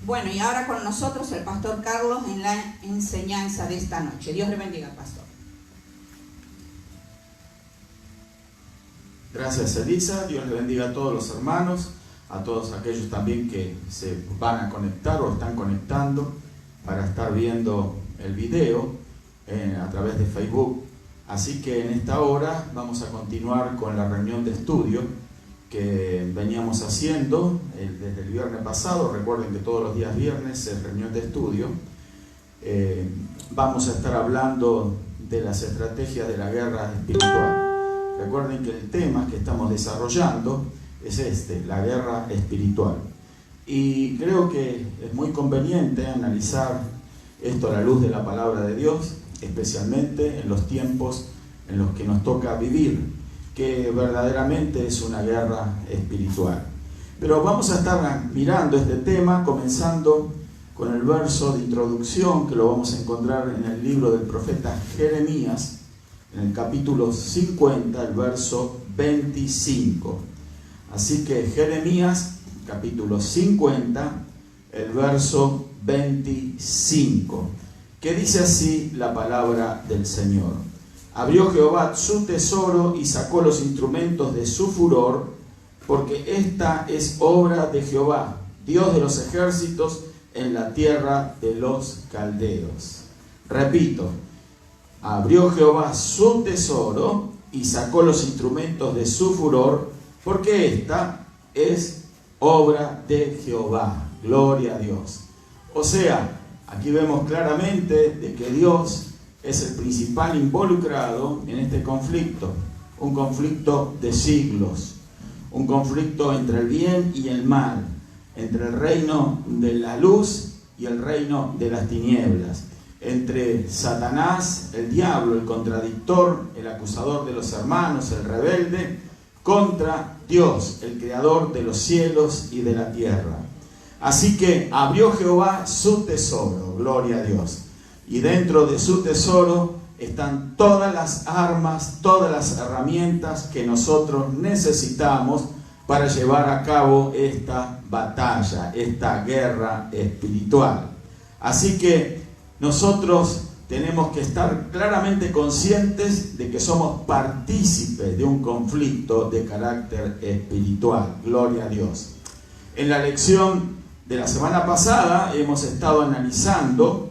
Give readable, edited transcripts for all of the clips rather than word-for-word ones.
Bueno, y ahora con nosotros el pastor Carlos en la enseñanza de esta noche. Dios le bendiga, pastor. Gracias, Elisa. Dios le bendiga a todos los hermanos, a todos aquellos también que se van a conectar o están conectando para estar viendo el video a través de Facebook. Así que en esta hora vamos a continuar con la reunión de estudio que veníamos haciendo desde el viernes pasado. Recuerden que todos los días viernes es reunión de estudio. Vamos a estar hablando de las estrategias de la guerra espiritual. Recuerden que el tema que estamos desarrollando es la guerra espiritual. Y creo que es muy conveniente analizar esto a la luz de la palabra de Dios, especialmente en los tiempos en los que nos toca vivir, que verdaderamente es una guerra espiritual. Pero vamos a estar mirando este tema comenzando con el verso de introducción que lo vamos a encontrar en el libro del profeta Jeremías, en el capítulo 50, el verso 25. Así que Jeremías, capítulo 50, el verso 25, que dice así la palabra del Señor. Abrió Jehová su tesoro y sacó los instrumentos de su furor, porque esta es obra de Jehová, Dios de los ejércitos, en la tierra de los caldeos. Repito, abrió Jehová su tesoro y sacó los instrumentos de su furor, porque esta es obra de Jehová. Gloria a Dios. O sea, aquí vemos claramente de que Dios es el principal involucrado en este conflicto, un conflicto de siglos, un conflicto entre el bien y el mal, entre el reino de la luz y el reino de las tinieblas, entre Satanás, el diablo, el contradictor, el acusador de los hermanos, el rebelde, contra Dios, el creador de los cielos y de la tierra. Así que abrió Jehová su tesoro, gloria a Dios. Y dentro de su tesoro están todas las armas, todas las herramientas que nosotros necesitamos para llevar a cabo esta batalla, esta guerra espiritual. Así que nosotros tenemos que estar claramente conscientes de que somos partícipes de un conflicto de carácter espiritual. Gloria a Dios. En la lección de la semana pasada hemos estado analizando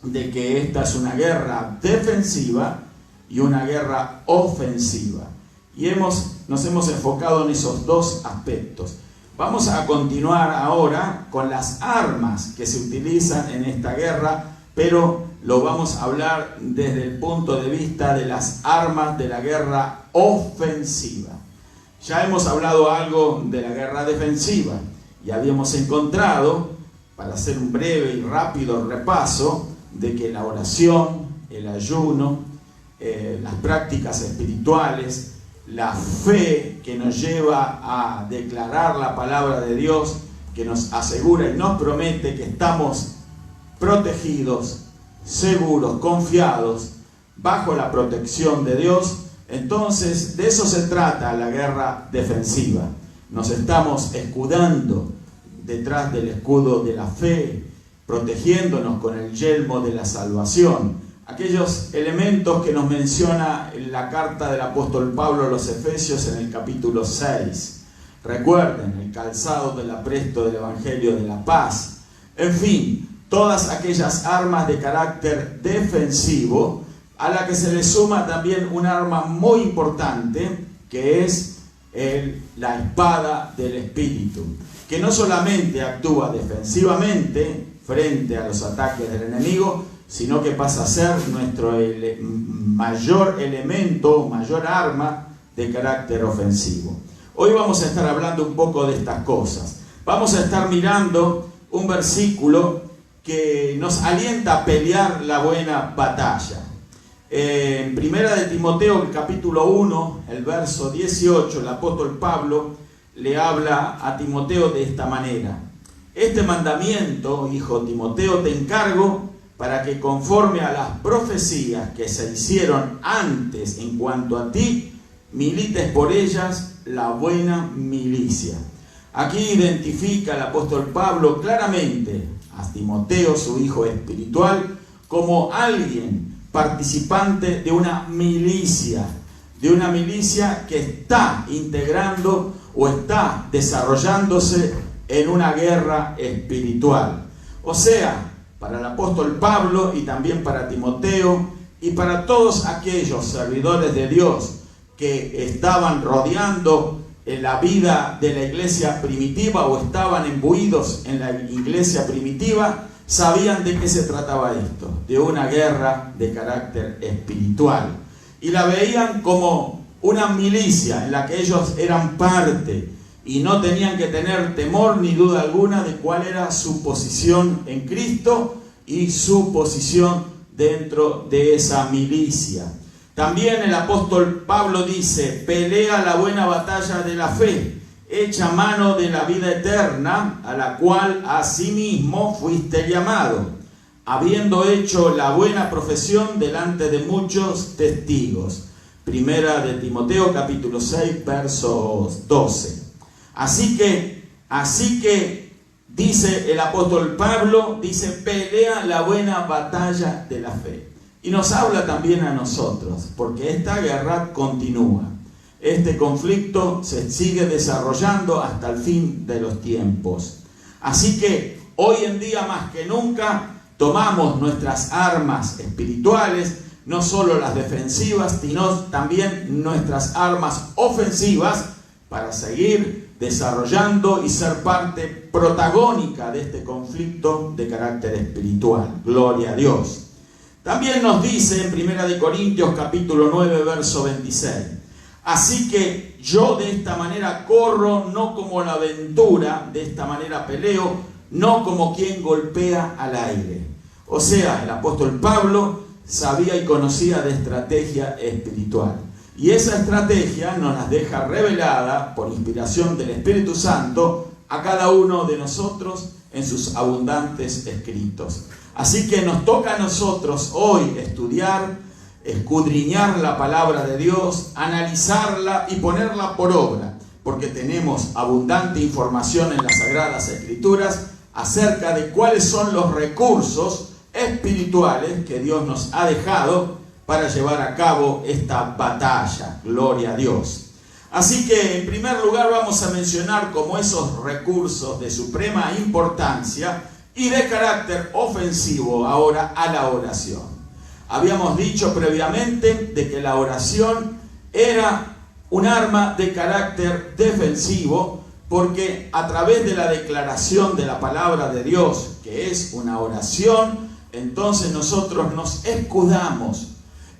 de que esta es una guerra defensiva y una guerra ofensiva. Y nos hemos enfocado en esos dos aspectos. Vamos a continuar ahora con las armas que se utilizan en esta guerra, pero lo vamos a hablar desde el punto de vista de las armas de la guerra ofensiva. Ya hemos hablado algo de la guerra defensiva y habíamos encontrado, para hacer un breve y rápido repaso, de que la oración, el ayuno, las prácticas espirituales, la fe que nos lleva a declarar la palabra de Dios, que nos asegura y nos promete que estamos protegidos, seguros, confiados, bajo la protección de Dios. Entonces, de eso se trata la guerra defensiva. Nos estamos escudando detrás del escudo de la fe, protegiéndonos con el yelmo de la salvación. Aquellos elementos que nos menciona en la carta del apóstol Pablo a los Efesios en el capítulo 6. Recuerden, el calzado del apresto del Evangelio de la paz. En fin, todas aquellas armas de carácter defensivo, a la que se le suma también un arma muy importante, que es la espada del Espíritu, que no solamente actúa defensivamente frente a los ataques del enemigo, sino que pasa a ser nuestro mayor elemento, mayor arma de carácter ofensivo. Hoy vamos a estar hablando un poco de estas cosas. Vamos a estar mirando un versículo que nos alienta a pelear la buena batalla. En Primera de Timoteo, el capítulo 1, el verso 18, el apóstol Pablo le habla a Timoteo de esta manera: este mandamiento, hijo Timoteo, te encargo para que conforme a las profecías que se hicieron antes en cuanto a ti, milites por ellas la buena milicia. Aquí identifica el apóstol Pablo claramente a Timoteo, su hijo espiritual, como alguien participante de una milicia que está integrando o está desarrollándose en una guerra espiritual. O sea, para el apóstol Pablo y también para Timoteo y para todos aquellos servidores de Dios que estaban rodeando en la vida de la iglesia primitiva o estaban imbuidos en la iglesia primitiva, sabían de qué se trataba esto, de una guerra de carácter espiritual. Y la veían como una milicia en la que ellos eran parte y no tenían que tener temor ni duda alguna de cuál era su posición en Cristo y su posición dentro de esa milicia. También el apóstol Pablo dice: pelea la buena batalla de la fe, echa mano de la vida eterna, a la cual asimismo fuiste llamado, habiendo hecho la buena profesión delante de muchos testigos. Primera de Timoteo capítulo 6 versos 12. Así que dice el apóstol Pablo, dice: pelea la buena batalla de la fe. Y nos habla también a nosotros, porque esta guerra continúa. Este conflicto se sigue desarrollando hasta el fin de los tiempos. Así que hoy en día más que nunca tomamos nuestras armas espirituales, no solo las defensivas, sino también nuestras armas ofensivas, para seguir desarrollando y ser parte protagónica de este conflicto de carácter espiritual. Gloria a Dios. También nos dice en 1 Corintios capítulo 9 verso 26: así que yo de esta manera corro, no como la aventura, de esta manera peleo, no como quien golpea al aire. O sea, el apóstol Pablo sabía y conocía de estrategia espiritual. Y esa estrategia nos las deja revelada por inspiración del Espíritu Santo a cada uno de nosotros en sus abundantes escritos. Así que nos toca a nosotros hoy estudiar, escudriñar la palabra de Dios, analizarla y ponerla por obra, porque tenemos abundante información en las Sagradas Escrituras acerca de cuáles son los recursos espirituales que Dios nos ha dejado para llevar a cabo esta batalla. Gloria a Dios. Así que en primer lugar vamos a mencionar como esos recursos de suprema importancia y de carácter ofensivo ahora a la oración. Habíamos dicho previamente de que la oración era un arma de carácter defensivo, porque a través de la declaración de la palabra de Dios, que es una oración, entonces nosotros nos escudamos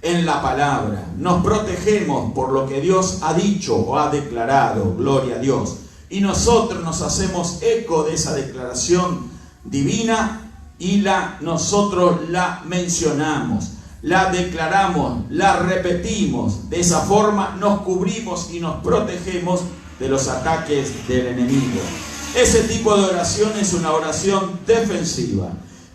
en la palabra, nos protegemos por lo que Dios ha dicho o ha declarado, gloria a Dios, y nosotros nos hacemos eco de esa declaración divina y nosotros la mencionamos, la declaramos, la repetimos. De esa forma nos cubrimos y nos protegemos de los ataques del enemigo. Ese tipo de oración es una oración defensiva,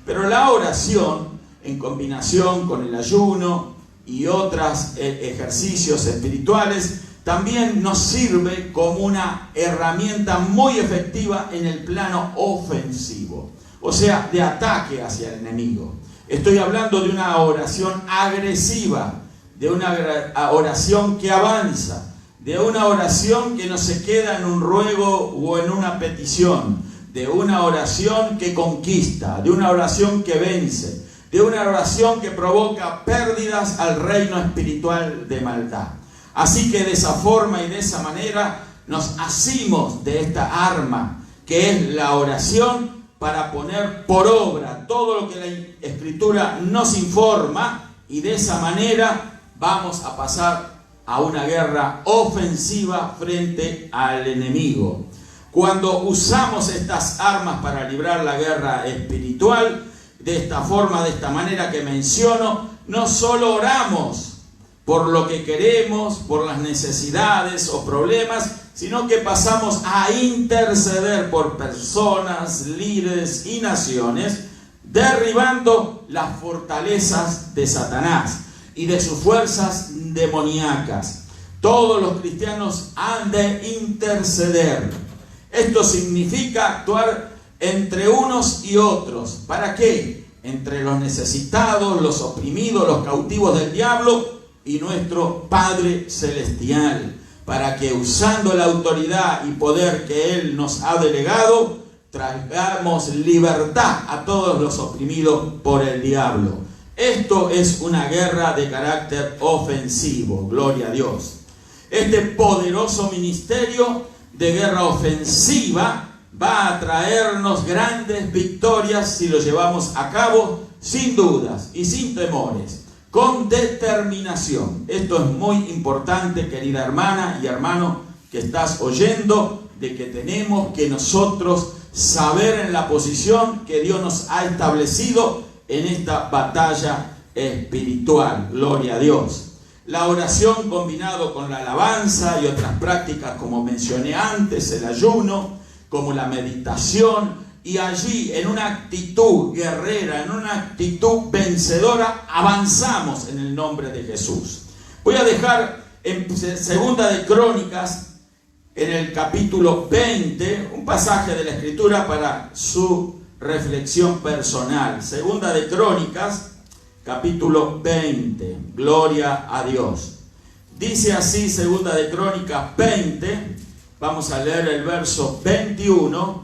pero la oración en combinación con el ayuno y otros ejercicios espirituales también nos sirve como una herramienta muy efectiva en el plano ofensivo, o sea, de ataque hacia el enemigo. Estoy hablando de una oración agresiva, de una oración que avanza, de una oración que no se queda en un ruego o en una petición, de una oración que conquista, de una oración que vence, de una oración que provoca pérdidas al reino espiritual de maldad. Así que de esa forma y de esa manera nos asimos de esta arma que es la oración para poner por obra todo lo que la Escritura nos informa, y de esa manera vamos a pasar a una guerra ofensiva frente al enemigo. Cuando usamos estas armas para librar la guerra espiritual, de esta forma, de esta manera que menciono, no solo oramos por lo que queremos, por las necesidades o problemas, sino que pasamos a interceder por personas, líderes y naciones, derribando las fortalezas de Satanás y de sus fuerzas demoníacas. Todos los cristianos han de interceder. Esto significa actuar entre unos y otros. ¿Para qué? Entre los necesitados, los oprimidos, los cautivos del diablo y nuestro Padre Celestial, para que usando la autoridad y poder que Él nos ha delegado, traigamos libertad a todos los oprimidos por el diablo. Esto es una guerra de carácter ofensivo, gloria a Dios. Este poderoso ministerio de guerra ofensiva va a traernos grandes victorias si lo llevamos a cabo sin dudas y sin temores, con determinación. Esto es muy importante, querida hermana y hermano que estás oyendo, de que tenemos que nosotros saber en la posición que Dios nos ha establecido en esta batalla espiritual. Gloria a Dios. La oración combinado con la alabanza y otras prácticas como mencioné antes, el ayuno, como la meditación, y allí en una actitud guerrera, en una actitud vencedora, avanzamos en el nombre de Jesús. Voy a dejar en Segunda de Crónicas, en el capítulo 20, un pasaje de la Escritura para su reflexión personal. Segunda de Crónicas, capítulo 20. Gloria a Dios. Dice así, Segunda de Crónicas 20, vamos a leer el verso 21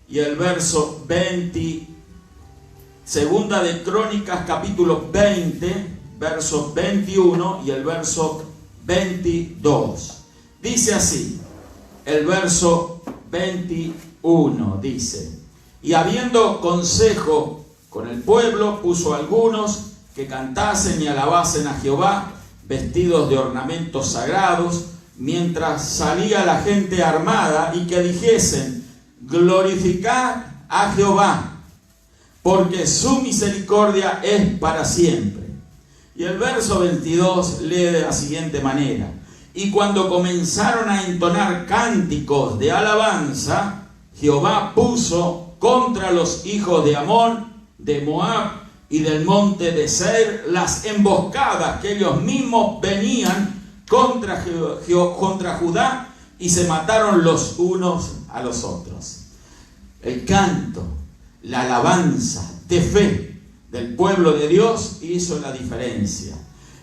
y el verso 20. Segunda de Crónicas, capítulo 20, verso 21 y el verso 22. Dice así, el verso 21 dice: y habiendo consejo con el pueblo, puso algunos que cantasen y alabasen a Jehová, vestidos de ornamentos sagrados, mientras salía la gente armada, y que dijesen: glorificad a Jehová, porque su misericordia es para siempre. Y el verso 22 lee de la siguiente manera: y cuando comenzaron a entonar cánticos de alabanza, Jehová puso contra los hijos de Amón, de Moab y del monte de Seir las emboscadas que ellos mismos venían contra Judá, y se mataron los unos a los otros. El canto, la alabanza de fe del pueblo de Dios hizo la diferencia.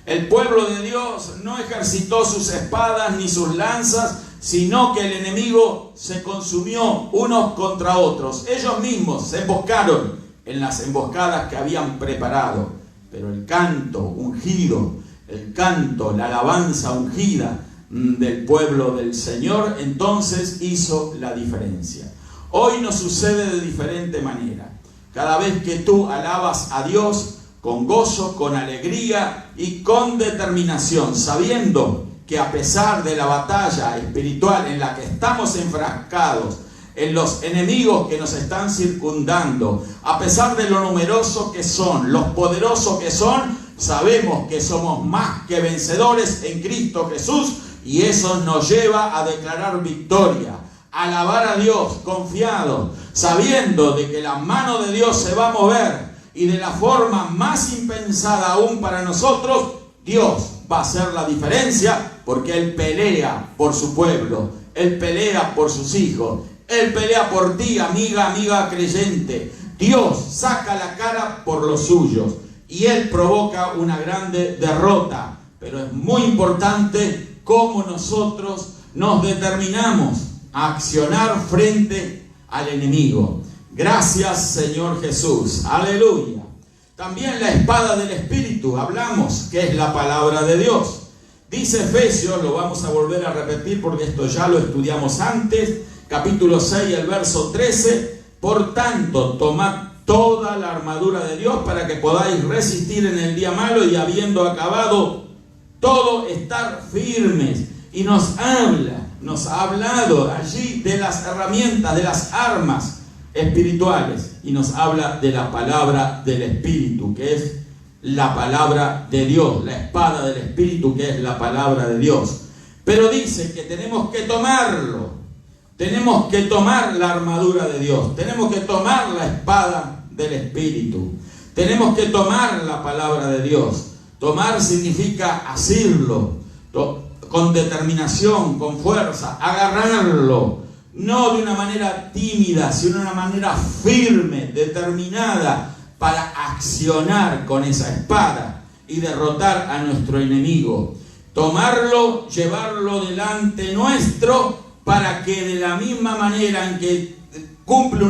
El pueblo de Dios no ejercitó sus espadas ni sus lanzas, sino que el enemigo se consumió unos contra otros. Ellos mismos se emboscaron en las emboscadas que habían preparado. Pero el canto ungido, el canto, la alabanza ungida del pueblo del Señor, entonces hizo la diferencia. Hoy nos sucede de diferente manera. Cada vez que tú alabas a Dios con gozo, con alegría y con determinación, sabiendo que a pesar de la batalla espiritual en la que estamos enfrascados, en los enemigos que nos están circundando, a pesar de lo numerosos que son, los poderosos que son, sabemos que somos más que vencedores en Cristo Jesús, y eso nos lleva a declarar victoria, a alabar a Dios confiados, sabiendo de que la mano de Dios se va a mover, y de la forma más impensada aún para nosotros, Dios va a hacer la diferencia, porque Él pelea por su pueblo, Él pelea por sus hijos, Él pelea por ti, amiga creyente. Dios saca la cara por los suyos, y Él provoca una grande derrota. Pero es muy importante cómo nosotros nos determinamos a accionar frente al enemigo. Gracias, Señor Jesús. Aleluya. También la espada del Espíritu, hablamos, que es la palabra de Dios. Dice Efesios, lo vamos a volver a repetir porque esto ya lo estudiamos antes, capítulo 6, el verso 13. Por tanto, tomad toda la armadura de Dios para que podáis resistir en el día malo, y habiendo acabado todo, estar firmes. Y nos ha hablado allí de las herramientas, de las armas espirituales, y nos habla de la palabra del Espíritu, que es la palabra de Dios, la espada del Espíritu, que es la palabra de Dios. Pero dice que tenemos que tomarlo, tenemos que tomar la armadura de Dios, tenemos que tomar la espada del Espíritu, tenemos que tomar la palabra de Dios. Tomar significa asirlo con determinación, con fuerza, agarrarlo, no de una manera tímida, sino de una manera firme, determinada, para accionar con esa espada y derrotar a nuestro enemigo. Tomarlo, llevarlo delante nuestro, para que de la misma manera en que cumple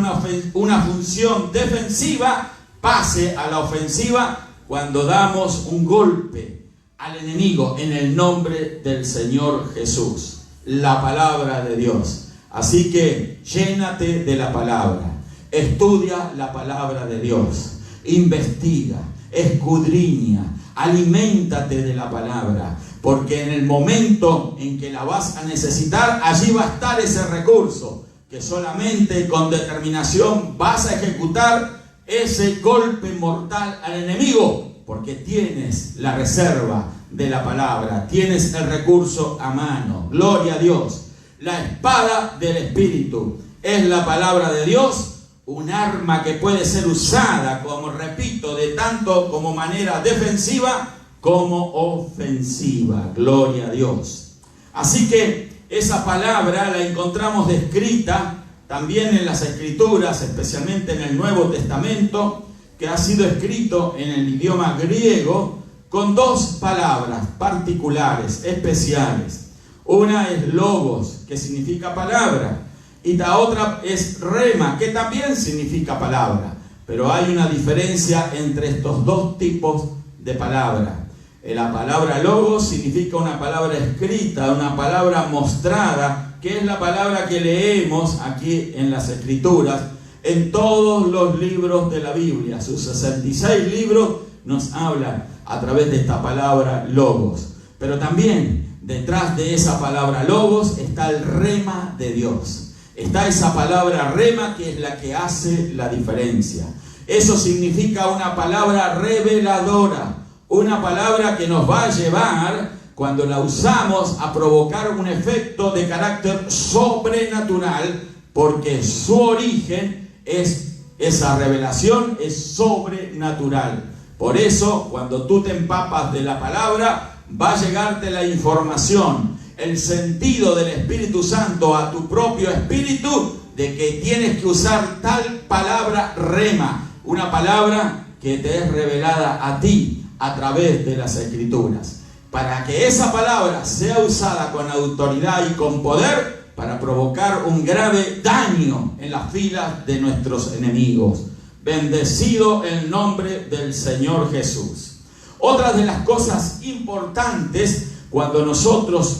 una función defensiva, pase a la ofensiva cuando damos un golpe al enemigo en el nombre del Señor Jesús. La palabra de Dios. Así que llénate de la palabra, estudia la palabra de Dios, investiga, escudriña, aliméntate de la palabra, porque en el momento en que la vas a necesitar, allí va a estar ese recurso, que solamente con determinación vas a ejecutar ese golpe mortal al enemigo, porque tienes la reserva de la palabra, tienes el recurso a mano. Gloria a Dios. La espada del Espíritu es la palabra de Dios, un arma que puede ser usada, como repito, de tanto como manera defensiva como ofensiva. Gloria a Dios. Así que esa palabra la encontramos descrita también en las Escrituras, especialmente en el Nuevo Testamento, que ha sido escrito en el idioma griego con dos palabras particulares, especiales. Una es logos, que significa palabra, y la otra es rema, que también significa palabra. Pero hay una diferencia entre estos dos tipos de palabra. La palabra logos significa una palabra escrita, una palabra mostrada, que es la palabra que leemos aquí en las Escrituras, en todos los libros de la Biblia. Sus 66 libros nos hablan a través de esta palabra logos. Pero también detrás de esa palabra logos está el rema de Dios. Está esa palabra rema, que es la que hace la diferencia. Eso significa una palabra reveladora, una palabra que nos va a llevar, cuando la usamos, a provocar un efecto de carácter sobrenatural, porque su origen es, esa revelación es sobrenatural. Por eso, cuando tú te empapas de la palabra, va a llegarte la información, el sentido del Espíritu Santo a tu propio espíritu, de que tienes que usar tal palabra rema, una palabra que te es revelada a ti a través de las Escrituras, para que esa palabra sea usada con autoridad y con poder para provocar un grave daño en las filas de nuestros enemigos. Bendecido el nombre del Señor Jesús. Otra de las cosas importantes cuando nosotros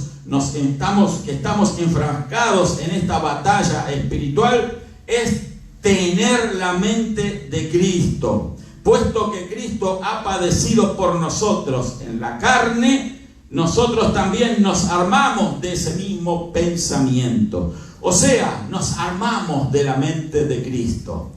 estamos enfrascados en esta batalla espiritual es tener la mente de Cristo. Puesto que Cristo ha padecido por nosotros en la carne, nosotros también nos armamos de ese mismo pensamiento. O sea, nos armamos de la mente de Cristo.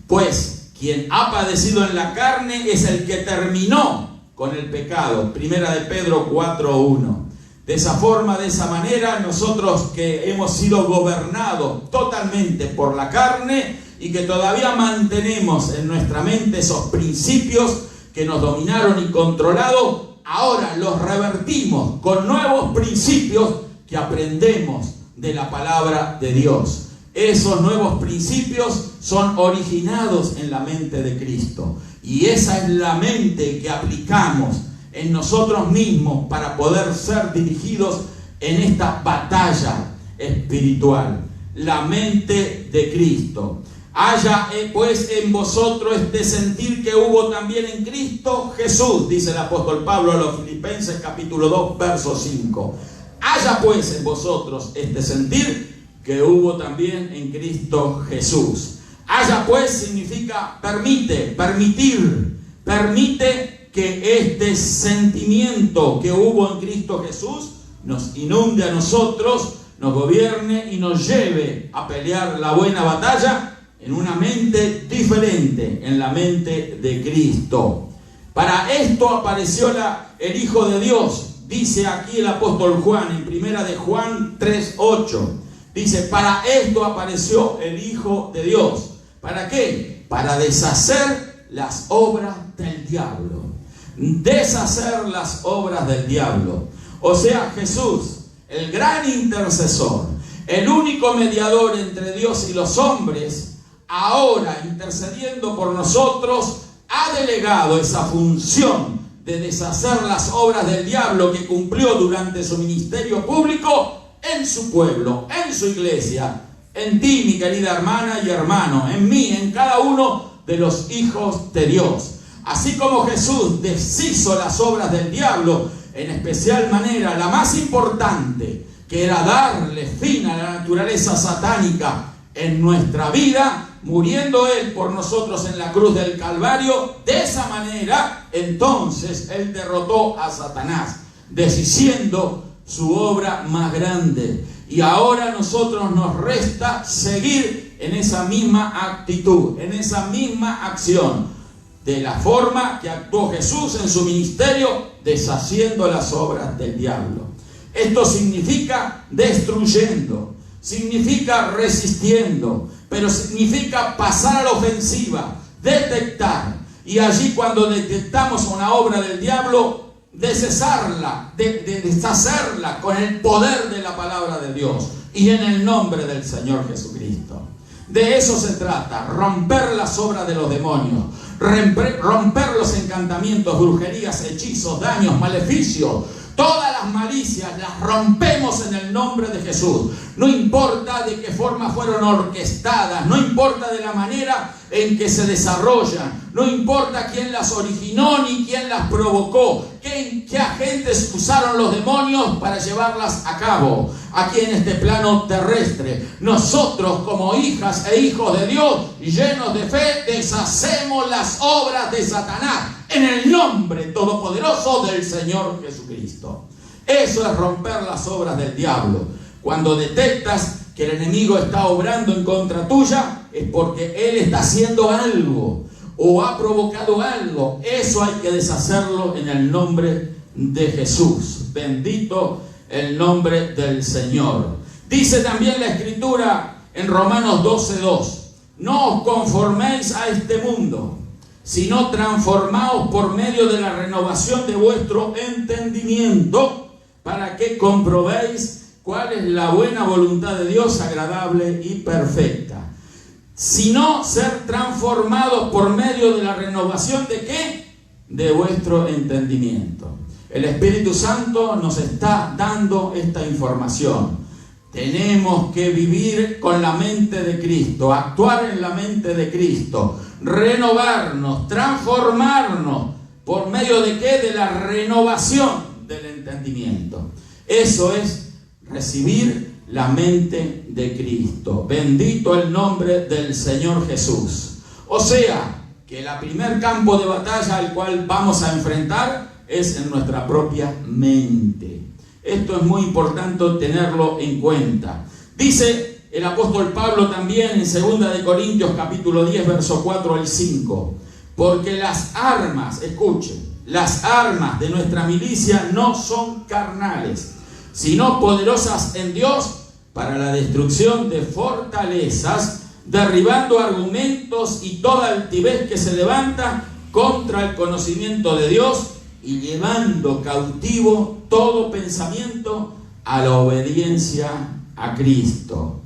Pues quien ha padecido en la carne es el que terminó con el pecado. Primera de Pedro 4:1. De esa forma, de esa manera, nosotros que hemos sido gobernados totalmente por la carne y que todavía mantenemos en nuestra mente esos principios que nos dominaron y controlados, ahora los revertimos con nuevos principios que aprendemos de la palabra de Dios. Esos nuevos principios son originados en la mente de Cristo. Y esa es la mente que aplicamos en nosotros mismos para poder ser dirigidos en esta batalla espiritual. La mente de Cristo. Haya pues en vosotros este sentir que hubo también en Cristo Jesús, dice el apóstol Pablo a los Filipenses capítulo 2, verso 5. Haya pues en vosotros este sentir que hubo también en Cristo Jesús. Haya pues significa permitir que este sentimiento que hubo en Cristo Jesús nos inunde a nosotros, nos gobierne y nos lleve a pelear la buena batalla en una mente diferente, en la mente de Cristo. Para esto apareció el Hijo de Dios, dice aquí el apóstol Juan, en primera de Juan 3:8. Dice, para esto apareció el Hijo de Dios. ¿Para qué? Para deshacer las obras del diablo. Deshacer las obras del diablo. O sea, Jesús, el gran intercesor, el único mediador entre Dios y los hombres, ahora intercediendo por nosotros, ha delegado esa función de deshacer las obras del diablo que cumplió durante su ministerio público en su pueblo, en su iglesia, en ti, mi querida hermana y hermano, en mí, en cada uno de los hijos de Dios. Así como Jesús deshizo las obras del diablo, en especial manera, la más importante, que era darle fin a la naturaleza satánica en nuestra vida, muriendo Él por nosotros en la cruz del Calvario, de esa manera, entonces Él derrotó a Satanás, deshaciendo su obra más grande. Y ahora a nosotros nos resta seguir en esa misma actitud, en esa misma acción, de la forma que actuó Jesús en su ministerio, deshaciendo las obras del diablo. Esto significa destruyendo, significa resistiendo, pero significa pasar a la ofensiva, detectar. Y allí, cuando detectamos una obra del diablo, deshacerla, deshacerla con el poder de la palabra de Dios y en el nombre del Señor Jesucristo. De eso se trata, romper las obras de los demonios, romper los encantamientos, brujerías, hechizos, daños, maleficios. Todas las malicias las rompemos en el nombre de Jesús. No importa de qué forma fueron orquestadas, no importa de la manera en que se desarrollan, no importa quién las originó ni quién las provocó, qué agentes usaron los demonios para llevarlas a cabo aquí en este plano terrestre. Nosotros, como hijas e hijos de Dios, llenos de fe, deshacemos las obras de Satanás en el nombre todopoderoso del Señor Jesucristo. Eso es romper las obras del diablo. Cuando detectas que el enemigo está obrando en contra tuya, es porque él está haciendo algo o ha provocado algo. Eso hay que deshacerlo en el nombre de Jesús. Bendito el nombre del Señor. Dice también la Escritura en Romanos 12:2: no os conforméis a este mundo, sino transformaos por medio de la renovación de vuestro entendimiento, para que comprobéis cuál es la buena voluntad de Dios, agradable y perfecta. Sino ser transformados por medio de la renovación ¿de qué? De vuestro entendimiento. El Espíritu Santo nos está dando esta información. Tenemos que vivir con la mente de Cristo, actuar en la mente de Cristo, renovarnos, transformarnos. ¿Por medio de qué? De la renovación del entendimiento. Eso es recibir la mente de Cristo. Bendito el nombre del Señor Jesús. O sea, que el primer campo de batalla al cual vamos a enfrentar es en nuestra propia mente. Esto es muy importante tenerlo en cuenta. Dice el apóstol Pablo también en 2 Corintios capítulo 10, verso 4 al 5. Porque las armas, escuchen, las armas de nuestra milicia no son carnales, sino poderosas en Dios para la destrucción de fortalezas, derribando argumentos y toda altivez que se levanta contra el conocimiento de Dios, y llevando cautivo todo pensamiento a la obediencia a Cristo.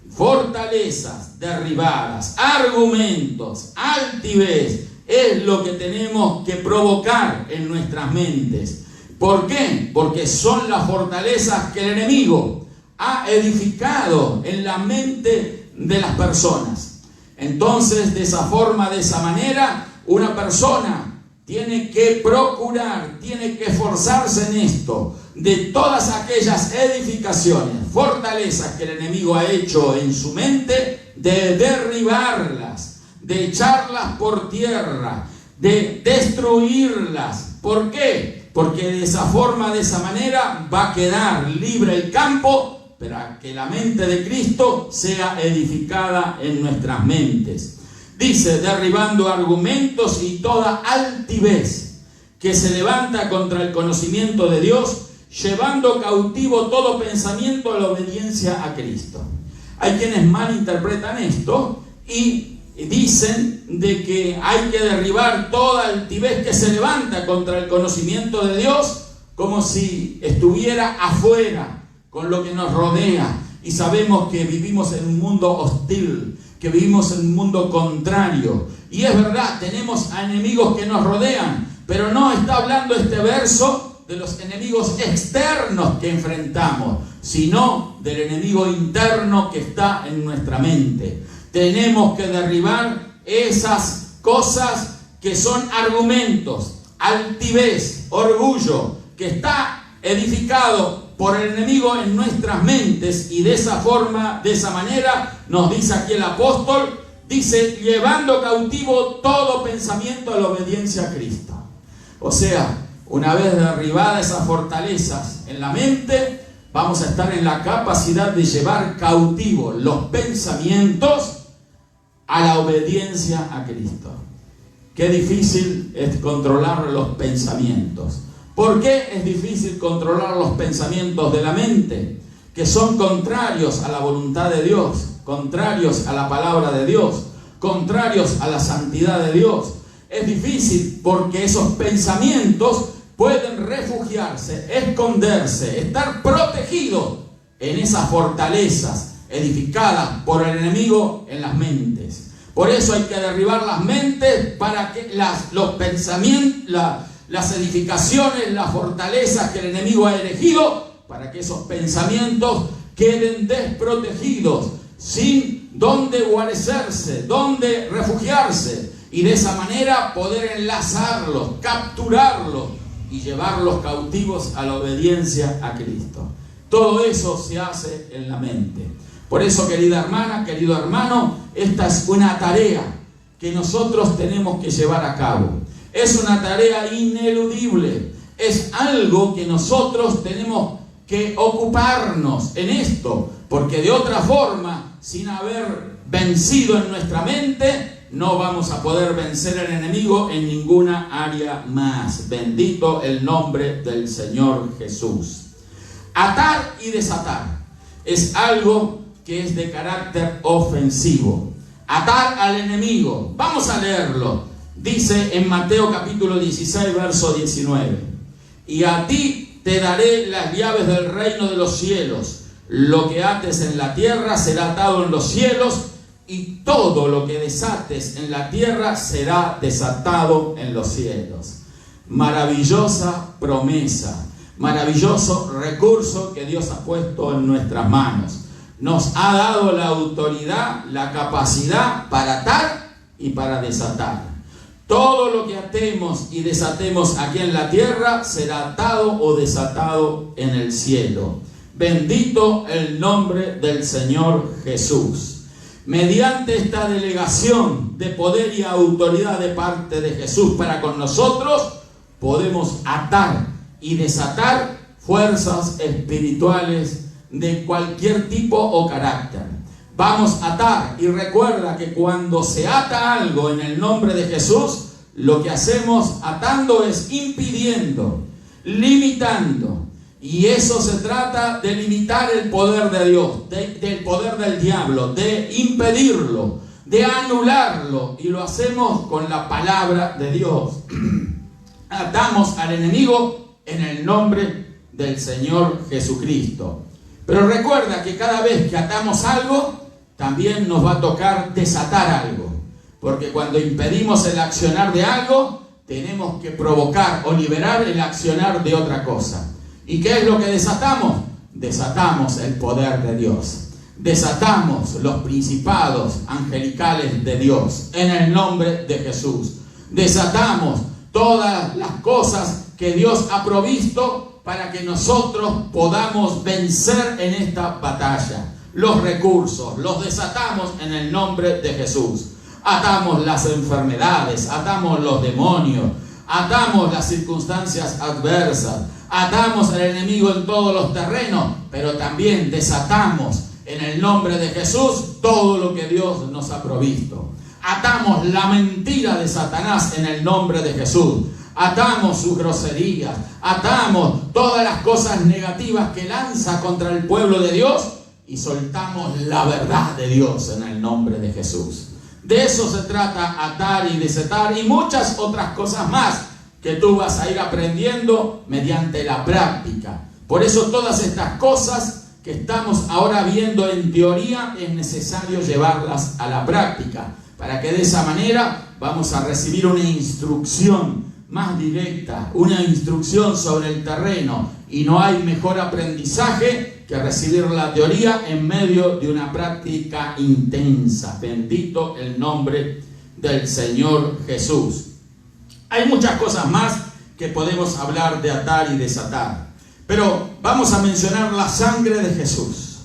Fortalezas derribadas, argumentos, altivez, es lo que tenemos que provocar en nuestras mentes. ¿Por qué? Porque son las fortalezas que el enemigo ha edificado en la mente de las personas. Entonces, de esa forma, de esa manera, una persona tiene que procurar, tiene que esforzarse en esto, de todas aquellas edificaciones, fortalezas que el enemigo ha hecho en su mente, de derribarlas, de echarlas por tierra, de destruirlas. ¿Por qué? Porque de esa forma, de esa manera, va a quedar libre el campo para que la mente de Cristo sea edificada en nuestras mentes. Dice, derribando argumentos y toda altivez que se levanta contra el conocimiento de Dios, llevando cautivo todo pensamiento a la obediencia a Cristo. Hay quienes malinterpretan esto y dicen de que hay que derribar toda altivez que se levanta contra el conocimiento de Dios, como si estuviera afuera con lo que nos rodea. y sabemos que vivimos en un mundo hostil, que vivimos en un mundo contrario. Y es verdad, tenemos a enemigos que nos rodean, pero no está hablando este verso de los enemigos externos que enfrentamos, sino del enemigo interno que está en nuestra mente. Tenemos que derribar esas cosas que son argumentos, altivez, orgullo, que está edificado por el enemigo en nuestras mentes, y de esa forma, de esa manera, nos dice aquí el apóstol, dice, llevando cautivo todo pensamiento a la obediencia a Cristo. O sea, una vez derribadas esas fortalezas en la mente, vamos a estar en la capacidad de llevar cautivo los pensamientos a la obediencia a Cristo. Qué difícil es controlar los pensamientos. ¿Por qué es difícil controlar los pensamientos de la mente? Que son contrarios a la voluntad de Dios, contrarios a la palabra de Dios, contrarios a la santidad de Dios. Es difícil porque esos pensamientos pueden refugiarse, esconderse, estar protegidos en esas fortalezas edificadas por el enemigo en las mentes. Por eso hay que derribar las mentes para que los pensamientos, las edificaciones, las fortalezas que el enemigo ha erigido, para que esos pensamientos queden desprotegidos, sin dónde guarecerse, dónde refugiarse, y de esa manera poder enlazarlos, capturarlos y llevarlos cautivos a la obediencia a Cristo. Todo eso se hace en la mente. Por eso, querida hermana, querido hermano, esta es una tarea que nosotros tenemos que llevar a cabo. Es una tarea ineludible. Es algo que nosotros tenemos que ocuparnos en esto, porque de otra forma, sin haber vencido en nuestra mente, no vamos a poder vencer al enemigo en ninguna área más. Bendito el nombre del Señor Jesús. Atar y desatar es algo que es de carácter ofensivo. Atar al enemigo. Vamos a leerlo. Dice en Mateo capítulo 16, verso 19. Y a ti te daré las llaves del reino de los cielos. Lo que ates en la tierra será atado en los cielos, y todo lo que desates en la tierra será desatado en los cielos. Maravillosa promesa, maravilloso recurso que Dios ha puesto en nuestras manos. Nos ha dado la autoridad, la capacidad para atar y para desatar. Todo lo que atemos y desatemos aquí en la tierra será atado o desatado en el cielo. Bendito el nombre del Señor Jesús. Mediante esta delegación de poder y autoridad de parte de Jesús para con nosotros, podemos atar y desatar fuerzas espirituales de cualquier tipo o carácter. Vamos a atar, y recuerda que cuando se ata algo en el nombre de Jesús, lo que hacemos atando es impidiendo, limitando. Y eso se trata de limitar el poder de Dios, del poder del diablo, de impedirlo, de anularlo. Y lo hacemos con la palabra de Dios. Atamos al enemigo en el nombre del Señor Jesucristo. Pero recuerda que cada vez que atamos algo, también nos va a tocar desatar algo. Porque cuando impedimos el accionar de algo, tenemos que provocar o liberar el accionar de otra cosa. ¿Y qué es lo que desatamos? Desatamos el poder de Dios. Desatamos los principados angelicales de Dios en el nombre de Jesús. Desatamos todas las cosas que Dios ha provisto para que nosotros podamos vencer en esta batalla. Los recursos los desatamos en el nombre de Jesús. Atamos las enfermedades, atamos los demonios, atamos las circunstancias adversas, atamos al enemigo en todos los terrenos, pero también desatamos en el nombre de Jesús todo lo que Dios nos ha provisto. Atamos la mentira de Satanás en el nombre de Jesús. Atamos sus groserías, atamos todas las cosas negativas que lanza contra el pueblo de Dios y soltamos la verdad de Dios en el nombre de Jesús. De eso se trata, atar y desatar, y muchas otras cosas más que tú vas a ir aprendiendo mediante la práctica. Por eso todas estas cosas que estamos ahora viendo en teoría, es necesario llevarlas a la práctica, para que de esa manera vamos a recibir una instrucción más directa, una instrucción sobre el terreno, y no hay mejor aprendizaje que recibir la teoría en medio de una práctica intensa. Bendito el nombre del Señor Jesús. Hay muchas cosas más que podemos hablar de atar y desatar, pero vamos a mencionar la sangre de Jesús.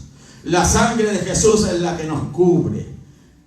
La sangre de Jesús es la que nos cubre.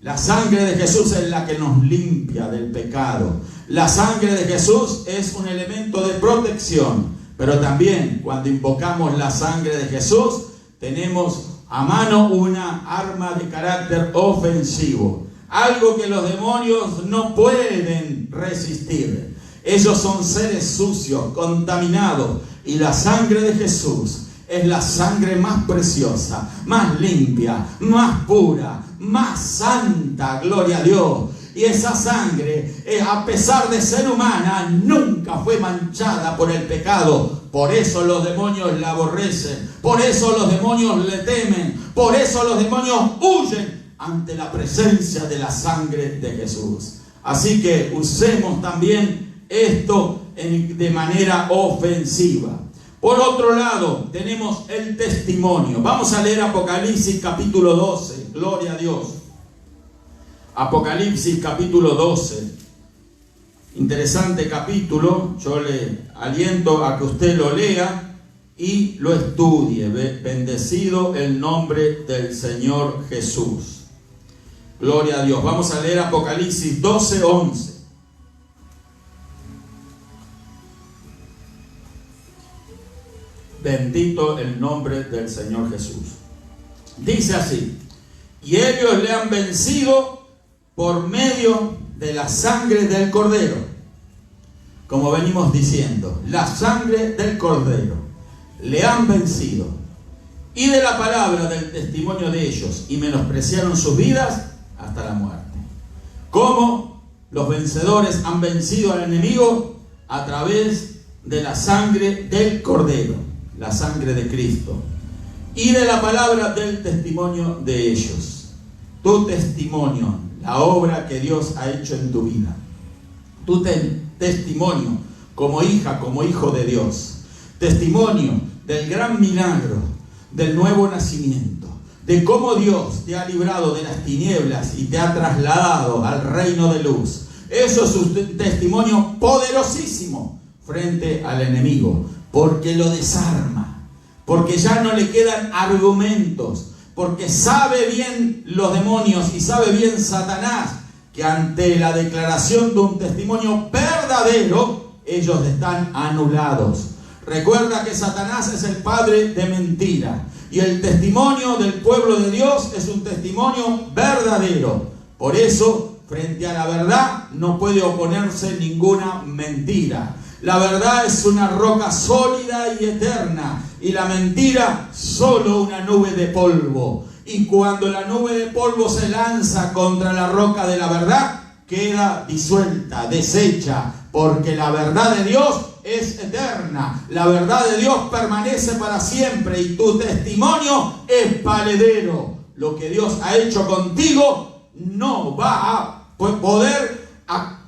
La sangre de Jesús es la que nos limpia del pecado. La sangre de Jesús es un elemento de protección, pero también cuando invocamos la sangre de Jesús, tenemos a mano una arma de carácter ofensivo, algo que los demonios no pueden resistir. Ellos son seres sucios, contaminados, y la sangre de Jesús es la sangre más preciosa, más limpia, más pura, más santa, gloria a Dios. Y esa sangre, a pesar de ser humana, nunca fue manchada por el pecado. Por eso los demonios la aborrecen, por eso los demonios le temen, por eso los demonios huyen ante la presencia de la sangre de Jesús. Así que usemos también esto de manera ofensiva. Por otro lado, tenemos el testimonio. Vamos a leer Apocalipsis capítulo 12. Gloria a Dios. Apocalipsis capítulo 12. Interesante capítulo. Yo le aliento a que usted lo lea y lo estudie. Bendecido el nombre del Señor Jesús. Gloria a Dios. Vamos a leer Apocalipsis 12, 11. Bendito el nombre del Señor Jesús. Dice así: y ellos le han vencido por medio de la sangre del Cordero. Como venimos diciendo, la sangre del Cordero. Le han vencido. Y de la palabra del testimonio de ellos, y menospreciaron sus vidas hasta la muerte. ¿Cómo los vencedores han vencido al enemigo? A través de la sangre del Cordero, la sangre de Cristo, y de la palabra del testimonio de ellos. Tu testimonio, la obra que Dios ha hecho en tu vida, tu testimonio como hija, como hijo de Dios, testimonio del gran milagro del nuevo nacimiento, de cómo Dios te ha librado de las tinieblas y te ha trasladado al reino de luz. Eso es un testimonio poderosísimo frente al enemigo, porque lo desarma, porque ya no le quedan argumentos, porque sabe bien los demonios y sabe bien Satanás que ante la declaración de un testimonio verdadero, ellos están anulados. Recuerda que Satanás es el padre de mentira, y el testimonio del pueblo de Dios es un testimonio verdadero. Por eso, frente a la verdad no puede oponerse ninguna mentira. La verdad es una roca sólida y eterna, y la mentira solo una nube de polvo. Y cuando la nube de polvo se lanza contra la roca de la verdad, queda disuelta, deshecha, porque la verdad de Dios es eterna. La verdad de Dios permanece para siempre, y tu testimonio es valedero. Lo que Dios ha hecho contigo no va a poder,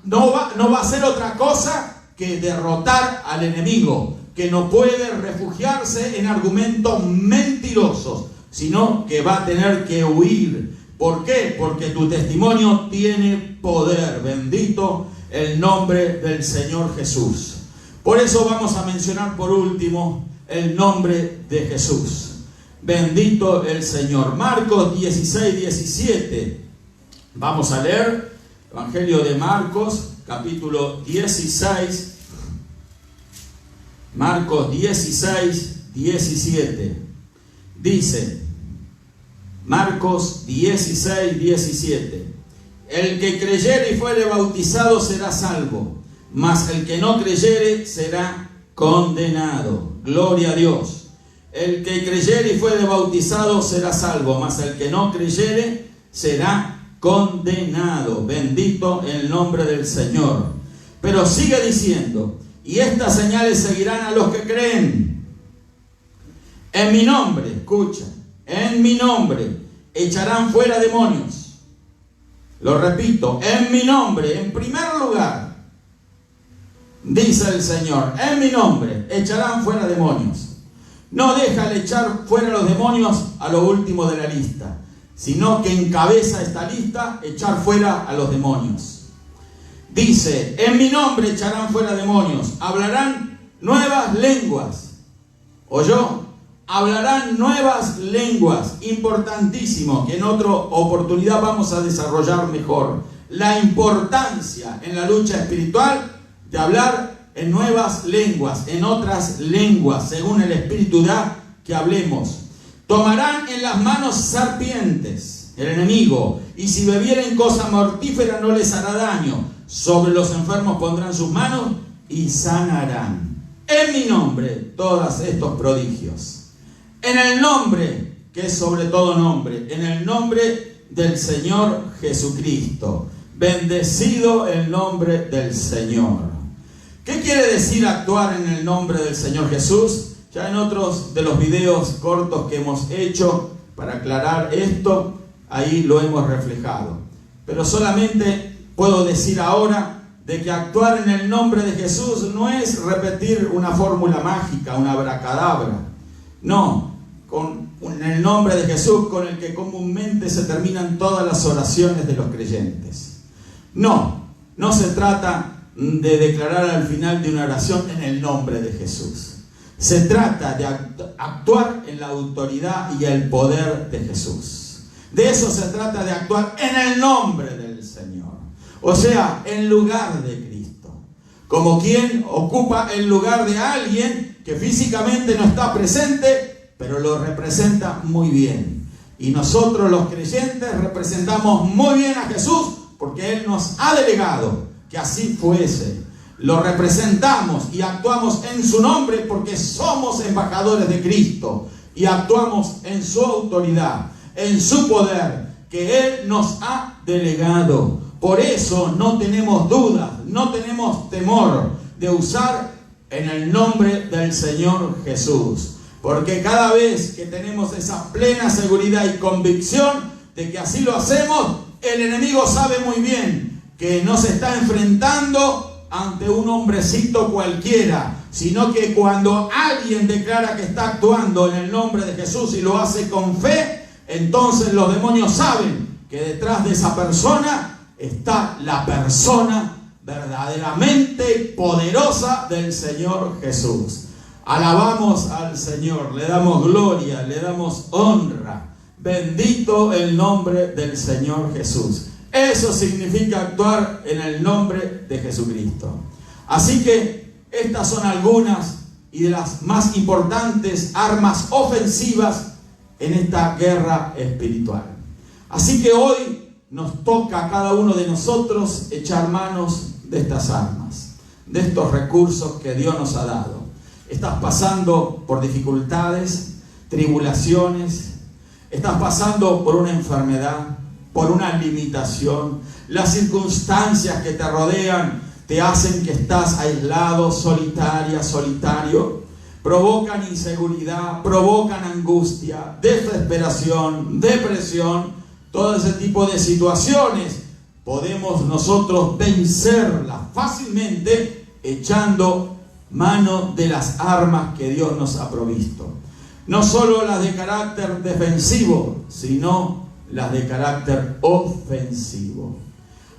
no va a ser otra cosa que derrotar al enemigo, que no puede refugiarse en argumentos mentirosos, sino que va a tener que huir. ¿Por qué? Porque tu testimonio tiene poder. Bendito el nombre del Señor Jesús. Por eso vamos a mencionar por último el nombre de Jesús. Bendito el Señor. Marcos 16, 17. Vamos a leer Evangelio de Marcos, capítulo 16. Marcos 16, 17. Dice, Marcos 16, 17. El que creyere y fuere bautizado será salvo, mas el que no creyere será condenado. Gloria a Dios. El que creyere y fuere bautizado será salvo, mas el que no creyere será condenado. Bendito el nombre del Señor. Pero sigue diciendo, y estas señales seguirán a los que creen. En mi nombre, escucha, en mi nombre, echarán fuera demonios. Lo repito, en mi nombre, en primer lugar, dice el Señor, en mi nombre echarán fuera demonios. No deja de echar fuera los demonios a lo último de la lista, sino que encabeza esta lista echar fuera a los demonios. Dice, en mi nombre echarán fuera demonios, hablarán nuevas lenguas. ¿Oyó? Hablarán nuevas lenguas. Importantísimo, que en otra oportunidad vamos a desarrollar mejor. La importancia en la lucha espiritual de hablar en nuevas lenguas, en otras lenguas, según el Espíritu da que hablemos. Tomarán en las manos serpientes, el enemigo, y si bebieren cosa mortífera no les hará daño. Sobre los enfermos pondrán sus manos y sanarán. En mi nombre, todos estos prodigios. En el nombre, que es sobre todo nombre, en el nombre del Señor Jesucristo. Bendecido el nombre del Señor. ¿Qué quiere decir actuar en el nombre del Señor Jesús? Ya en otros de los videos cortos que hemos hecho para aclarar esto, ahí lo hemos reflejado. Pero solamente puedo decir ahora de que actuar en el nombre de Jesús no es repetir una fórmula mágica, una abracadabra. No, en el nombre de Jesús con el que comúnmente se terminan todas las oraciones de los creyentes. No se trata de declarar al final de una oración en el nombre de Jesús. Se trata de actuar en la autoridad y el poder de Jesús. De eso se trata, de actuar en el nombre del Señor. O sea, en lugar de Cristo. Como quien ocupa el lugar de alguien que físicamente no está presente, pero lo representa muy bien. Y nosotros los creyentes representamos muy bien a Jesús porque Él nos ha delegado que así fuese. Lo representamos y actuamos en su nombre porque somos embajadores de Cristo y actuamos en su autoridad, en su poder que Él nos ha delegado. Por eso no tenemos dudas, no tenemos temor de usar en el nombre del Señor Jesús. Porque cada vez que tenemos esa plena seguridad y convicción de que así lo hacemos, el enemigo sabe muy bien que no se está enfrentando ante un hombrecito cualquiera, sino que cuando alguien declara que está actuando en el nombre de Jesús y lo hace con fe, entonces los demonios saben que detrás de esa persona está la persona verdaderamente poderosa del Señor Jesús. Alabamos al Señor, le damos gloria, le damos honra. Bendito el nombre del Señor Jesús. Eso significa actuar en el nombre de Jesucristo. Así que estas son algunas y de las más importantes armas ofensivas en esta guerra espiritual. Así que hoy nos toca a cada uno de nosotros echar manos de estas armas, de estos recursos que Dios nos ha dado. Estás pasando por dificultades, tribulaciones, estás pasando por una enfermedad, por una limitación. Las circunstancias que te rodean te hacen que estás aislado, solitaria, solitario. Provocan inseguridad, provocan angustia, desesperación, depresión. Todo ese tipo de situaciones podemos nosotros vencerlas fácilmente echando mano de las armas que Dios nos ha provisto. No solo las de carácter defensivo, sino las de carácter ofensivo.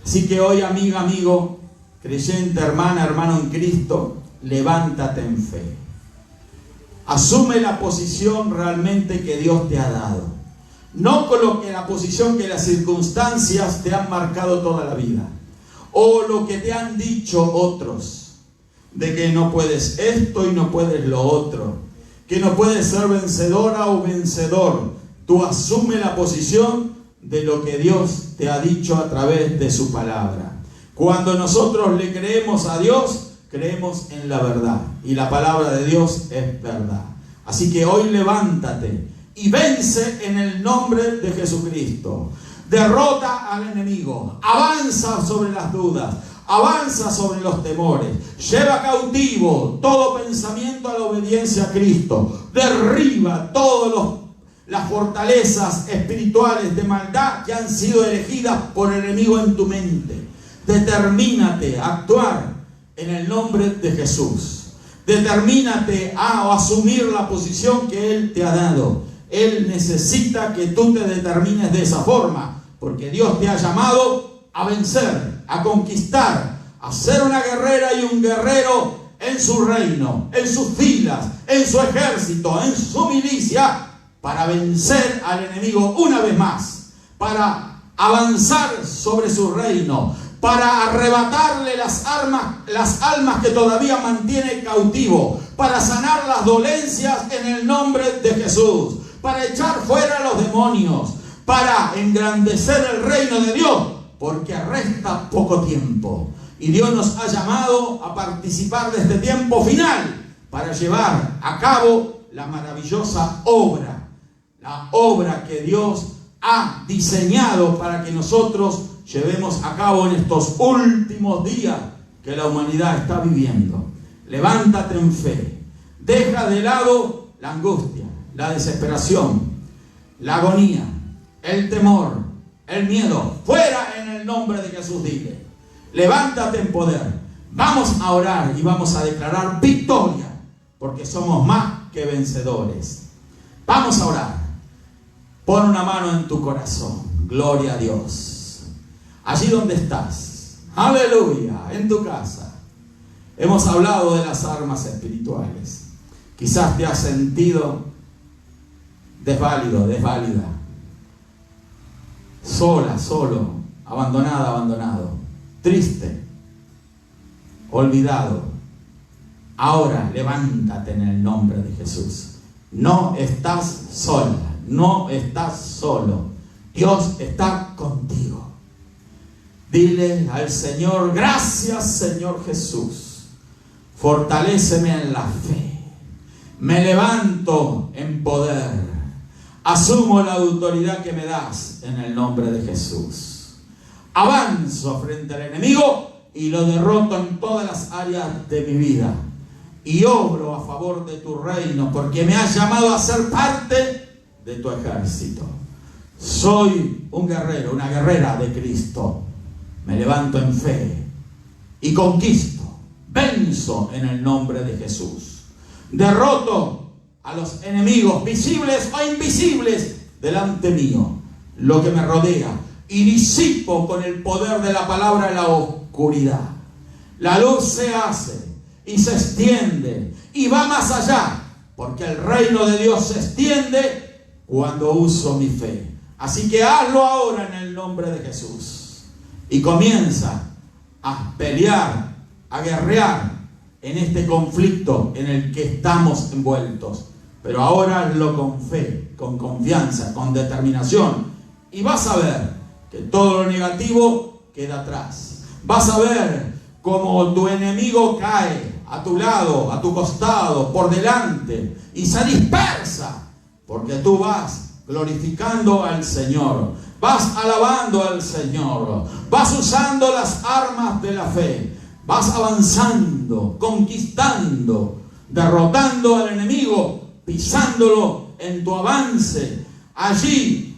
Así que hoy, amiga, amigo, creyente, hermana, hermano en Cristo, levántate en fe. Asume la posición realmente que Dios te ha dado. No coloque la posición que las circunstancias te han marcado toda la vida, o lo que te han dicho otros, de que no puedes esto y no puedes lo otro, que no puedes ser vencedora o vencedor. Tú asume la posición de lo que Dios te ha dicho a través de su palabra. Cuando nosotros le creemos a Dios, creemos en la verdad. Y la palabra de Dios es verdad. Así que hoy levántate y vence en el nombre de Jesucristo. Derrota al enemigo. Avanza sobre las dudas. Avanza sobre los temores. Lleva cautivo todo pensamiento a la obediencia a Cristo. Derriba todos las fortalezas espirituales de maldad que han sido elegidas por el enemigo en tu mente. Determínate a actuar en el nombre de Jesús. Determínate a asumir la posición que Él te ha dado. Él necesita que tú te determines de esa forma, porque Dios te ha llamado a vencer, a conquistar, a ser una guerrera y un guerrero en su reino, en sus filas, en su ejército, en su milicia, para vencer al enemigo una vez más, para avanzar sobre su reino, para arrebatarle las almas que todavía mantiene cautivo, para sanar las dolencias en el nombre de Jesús, para echar fuera a los demonios, para engrandecer el reino de Dios, porque resta poco tiempo. Y Dios nos ha llamado a participar de este tiempo final para llevar a cabo la maravillosa obra, la obra que Dios ha diseñado para que nosotros llevemos a cabo en estos últimos días que la humanidad está viviendo. Levántate en fe, deja de lado la angustia, la desesperación, la agonía, el temor, el miedo, fuera en el nombre de Jesús. Dile, levántate en poder, vamos a orar y vamos a declarar victoria, porque somos más que vencedores. Vamos a orar. Pon una mano en tu corazón. Gloria a Dios. Allí donde estás, aleluya, en tu casa. Hemos hablado de las armas espirituales. Quizás te has sentido desválido, desválida, sola, solo, abandonada, abandonado, triste, olvidado. Ahora levántate en el nombre de Jesús. No estás sola, no estás solo. Dios está contigo. Dile al Señor, gracias Señor Jesús, fortaléceme en la fe, me levanto en poder, asumo la autoridad que me das en el nombre de Jesús, avanzo frente al enemigo y lo derroto en todas las áreas de mi vida y obro a favor de tu reino, porque me has llamado a ser parte de tu ejército. Soy un guerrero, una guerrera de Cristo. Me levanto en fe y conquisto, venzo en el nombre de Jesús. Derroto a los enemigos visibles o invisibles delante mío, lo que me rodea, y disipo con el poder de la palabra la oscuridad. La luz se hace y se extiende y va más allá, porque el reino de Dios se extiende cuando uso mi fe. Así que hazlo ahora en el nombre de Jesús. Y comienza a pelear, a guerrear en este conflicto en el que estamos envueltos. Pero ahora hazlo con fe, con confianza, con determinación. Y vas a ver que todo lo negativo queda atrás. Vas a ver cómo tu enemigo cae a tu lado, a tu costado, por delante, y se dispersa, porque tú vas glorificando al Señor, vas alabando al Señor, vas usando las armas de la fe, vas avanzando, conquistando, derrotando al enemigo, pisándolo en tu avance, allí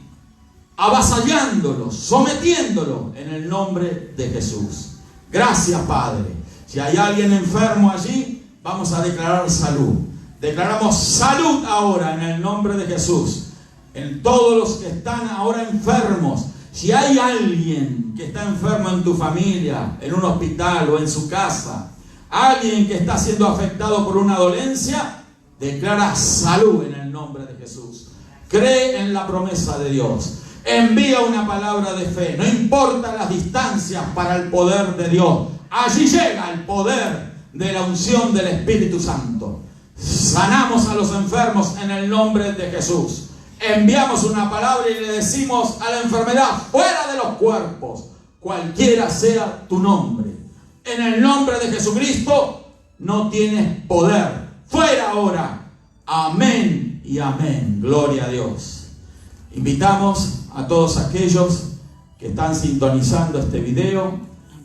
avasallándolo, sometiéndolo en el nombre de Jesús. Gracias, Padre. Si hay alguien enfermo allí, vamos a declarar salud. Declaramos salud ahora en el nombre de Jesús. En todos los que están ahora enfermos, si hay alguien que está enfermo en tu familia, en un hospital o en su casa, alguien que está siendo afectado por una dolencia, declara salud en el nombre de Jesús. Cree en la promesa de Dios. Envía una palabra de fe. No importa las distancias para el poder de Dios. Allí llega el poder de la unción del Espíritu Santo. Sanamos a los enfermos en el nombre de Jesús. Enviamos una palabra y le decimos a la enfermedad, fuera de los cuerpos, cualquiera sea tu nombre. En el nombre de Jesucristo no tienes poder. Fuera ahora. Amén y amén. Gloria a Dios. Invitamos a todos aquellos que están sintonizando este video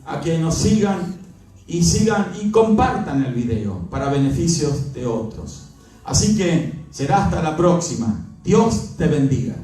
a que nos sigan y compartan el video para beneficios de otros. Así que será hasta la próxima. Dios te bendiga.